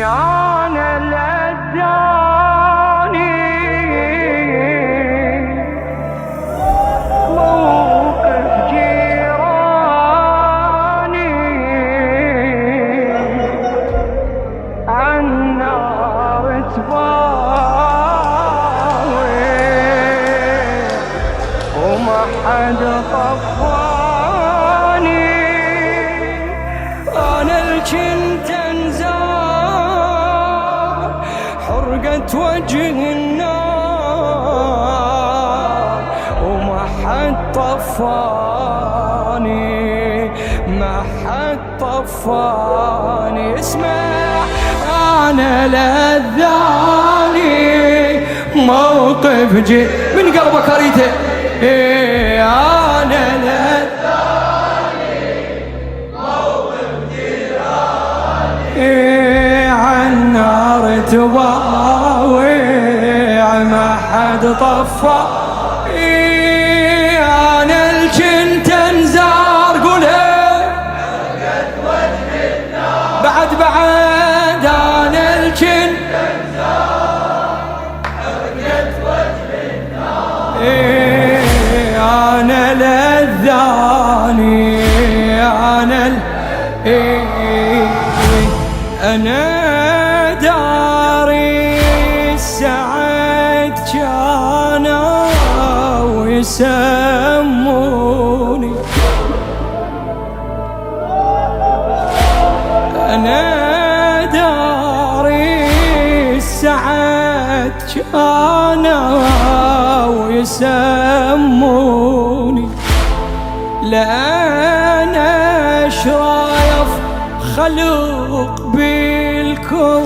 أنا لداني موقف جيراني عن نار تباوي وما حد طفاني. أنا الجنت انزار حرقت وجه النار وما حد طفاني، ما حد طفاني. اسمع، أنا لذاني موقف من قلبك أريته. أنا لذاني موقف جيراني عن نار تضاوع ما حد طفى. أنا الجنت انزار قولها بعد أنا الجنت أنا لذاني أنا داري السعد كانوا ويسموني. أنا داري السعد كانوا ويسموني. لأنا شرايف خلق بالكون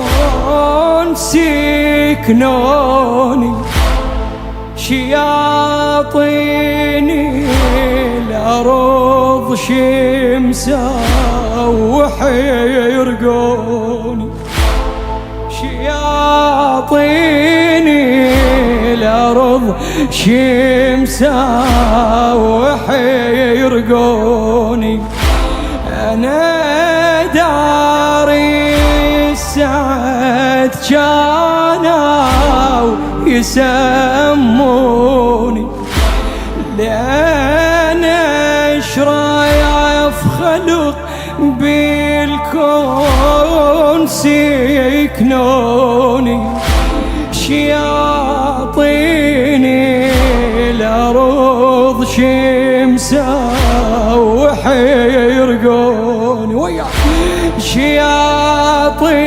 سيكنوني. شياطيني الأرض شمسا وحيرقوني. شياطيني الأرض شمسا وحيرقوني. أنا داري السعد كانوا يسموني. لأنا شرايف خلق بالكون سيكنوني. شياطيني الأرض شمسا وحيرقوني. ويا شياطيني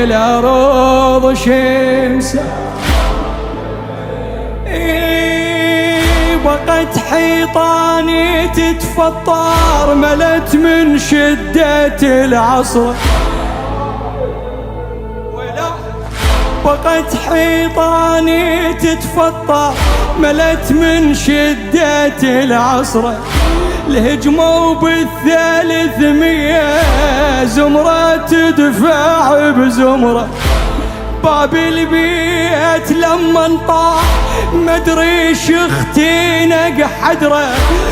الأرض شمسا بقت حيطاني تتفطر ملت من شدة العصر. بقت حيطاني تتفطر ملت من شدة العصر. الهجموا بال300 زمرة تدفع بزمرة. باب البيت لما انطاح مدري شختي نق حدره.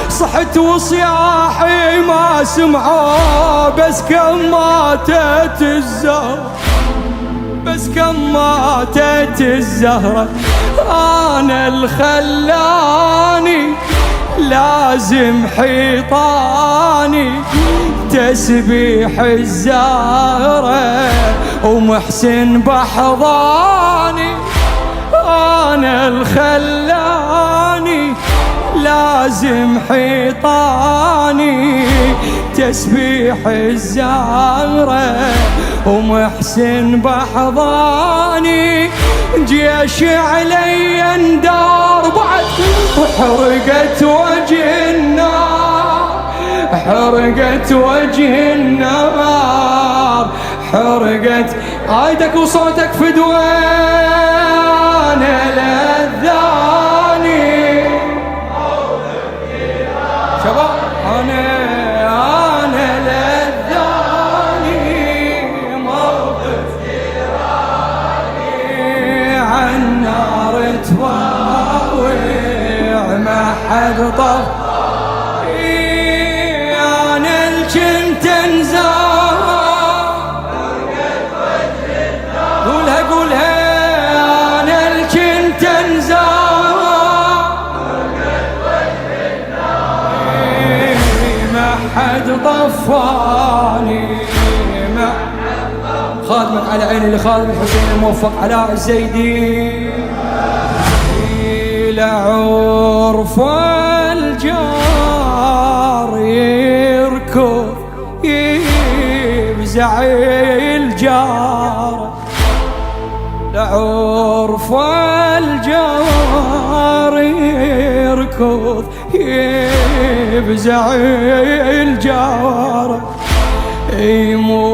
صحت وصياحي ما سمعوا بس كم ماتت الزهرة، بس كم ماتت الزهرة. أنا الخلاني لازم حيطاني تسبيح الزهرة ومحسن بحضاني. أنا الخلاني لازم حيطاني تسبيح الزهرة ومحسن بحضاني. جيش علي اندار بعد حرقت وجه النار، حرقت وجه النار، حرقت عايدك وصوتك فدوان. لذاني شباب أنا لذاني موقف جيراني عن نار تواوع ما حد طف. أنا الجنت انزار طفاني خادمك على عيني لخادم الحسين الموفق علاء الزيدي لعرف الجار يركض يفزع الجار لعرف الجار يركض يفزع الجار مو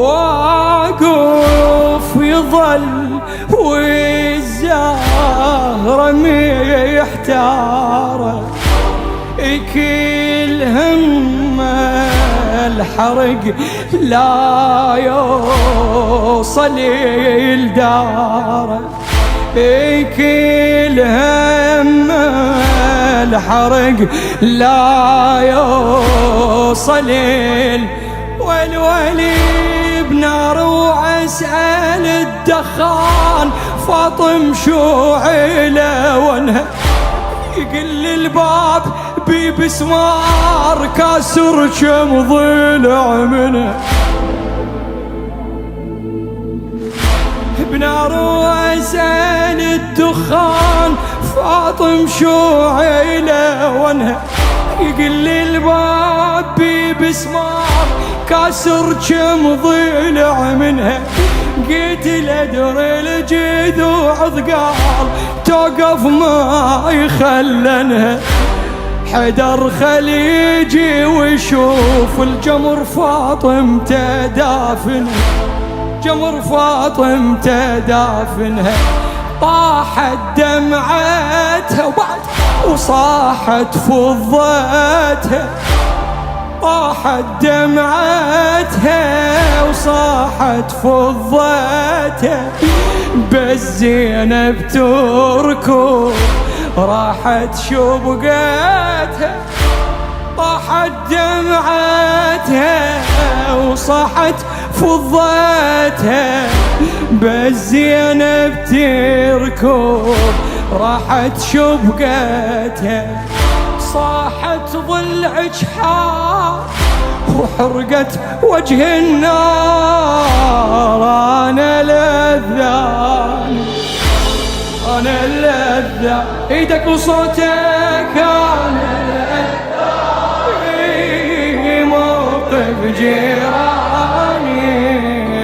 واقف يظل والزهرة محتارة كل هم الحرق لا يوصل الدار كل هم الحرق لا يوصل والولي بنار واسأل الدخان فاطم شو عيله وانها يقل الباب بسمار كاسر كم ضلع منه بنار واسأل الدخان فاطم شو عيله وانها يقل الباب بسمار كاسر كم ضلع منها قلت لدر الجذوع ثقال توقف ما يخلنها حدر خليجي ويشوف الجمر فاطم تدافنها جمر فاطم تدافنها طاحت دمعتها وبعد وصاحت فضتها طاحت دمعتها وصاحت فضتها بس زينب تركض راحت شبقتها طاحت دمعتها وصاحت فضتها بس زينب تركض راحت شبقتها صاحت ضلعك حار وحرقت وجه النار أنا لذان أنا اللذة ايدك وصوتك أنا لذة موقف جيراني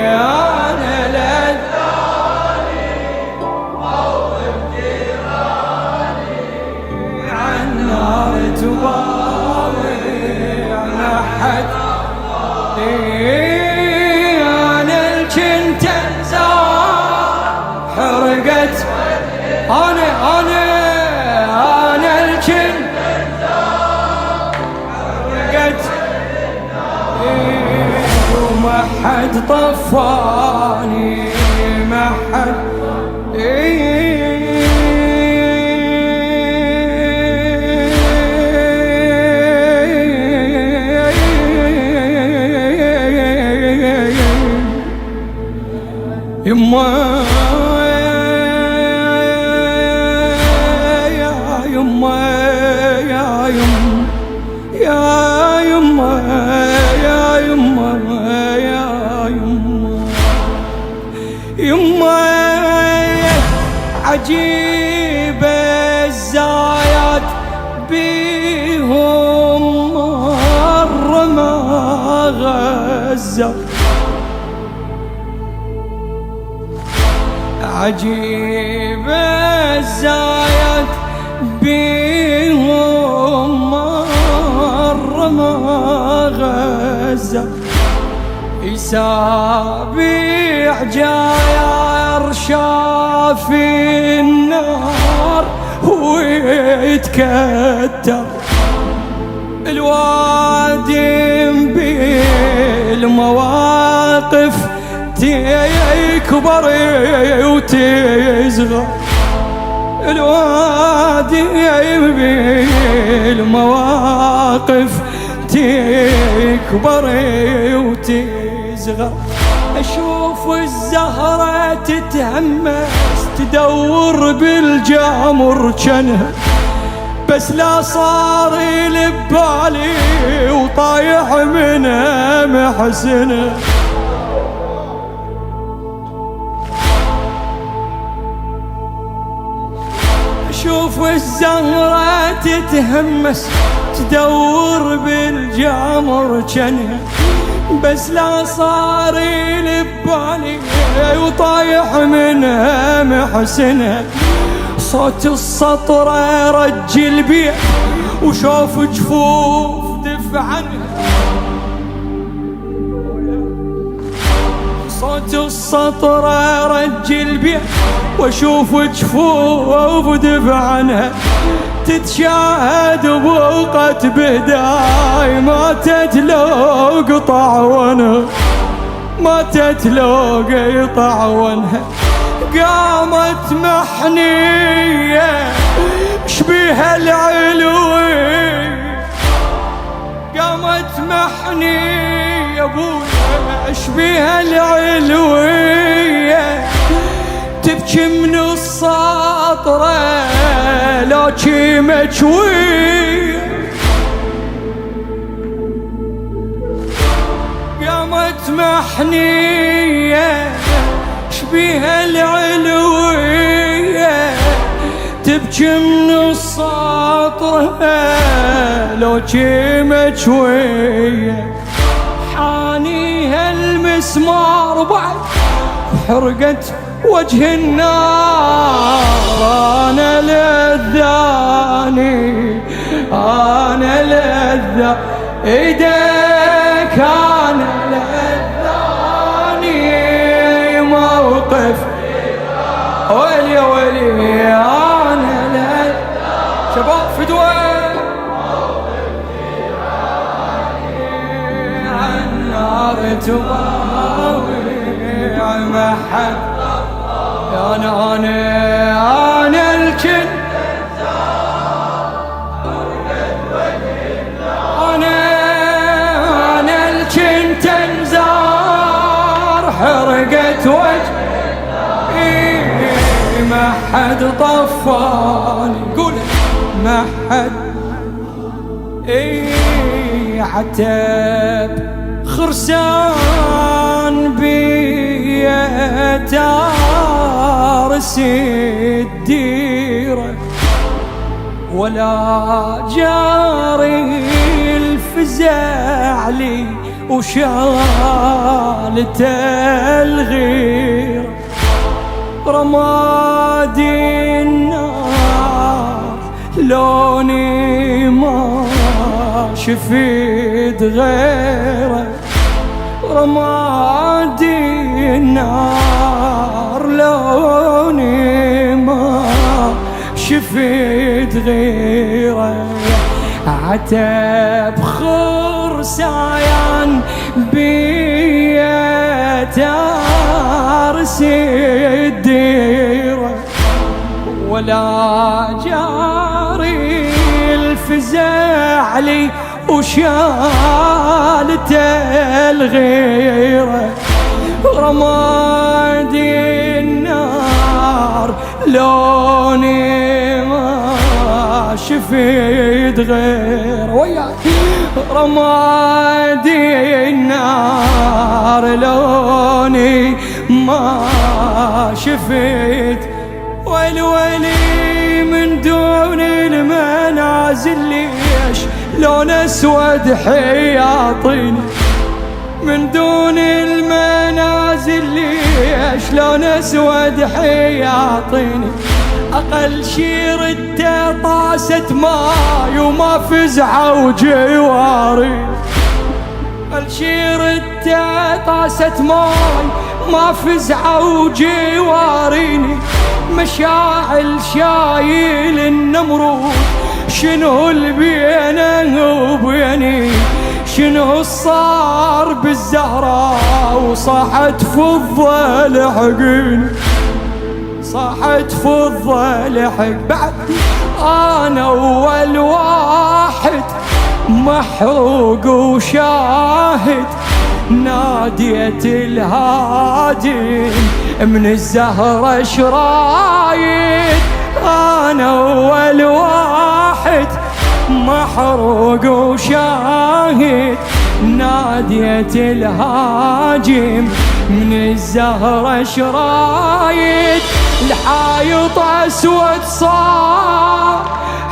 أنا لذة موقف جيراني عن نار تباوي أنا حد أنا الجنت الزار حرقت أنا الجن حرقت وما حد طفاني ما حد يما عجيب الزايد بيهم مرة ما غزر عجيب الزايد بيهم مرة ما غزر يسابيع جاير شاف النار ويتكتر الوادم بالمواقف تكبر وتصغر الوادم بالمواقف تكبر وتصغر أشوف الزهرة تتهمس تدور بالجمر جنها بس لا صار لبالي وطايح منها محسنه. شوف الزهرة تتهمس تدور بالجمر جنها، بس لا صار لبالي وطايح منها محسنها. صوت السطرة رج البيع وشوف جفوف دفعنها، صوت السطرة رج البيع واشوف جفوف دفعنها. تتشاهد بوقت بداي ماتت لو قطع ونها، ماتت لو قطع ونها. قامت محنية شبيها العلوي، قامت محنية ابويا شبيها العلوية. تبكي من السطرة لو جي مجوي، قامت محنية شبيها العلوية. تبكي من السطرة لو جي مجوية. حانيها المسمار بعد حرقت وجه النار. أنا لذاني أنا لذا إيديك، أنا لذاني موقف ولي ولي. أنا لذا شباب فدوى النار تضاوي ما حد. أنا الكن أنا الكن تنزار حرقت وجهي ما حد طفاني. قول ما حد عتب خرسان بيتارس الديرة، ولا جاري الفزع لي وشالت الغير. رمادي النار لوني ما شفيت غيره. رمادي النار لوني ما شفيت غيره. عتب خرسان بيتارس الديرة، ولا جاري الفزع لي وشالت الغيرة. رمادي النار لوني ما شفيت غيره. وياك رمادي النار لوني ما شفيت. والولي من دون المنازل ليش لون اسود حياطين. من دون المنازل ليش لون اسود حياطين. اقل شي رده طاسة ماي وما فزعة وجواري. اقل شي رده طاسة ماي ما فزعة وجواريني. مشاعل شايل النمرود شنو اللي بينه وبيني. شنو صار بالزهراء وصاحت فضة لحقيني. صاحت فضة لحق بعد. أنا أول واحد محروق وشاهد. ناديت الهادي من الزهرة شرايد. أنا أول واحد صاحت محروق وشاهد، ناديت الهاجم من الزهرة شرايد، الحايط أسود صار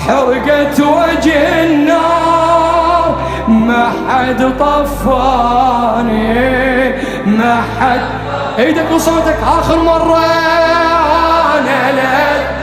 حرقت وجه النار، ما حد طفاني ما حد. ايدك وصوتك آخر مرة. أنا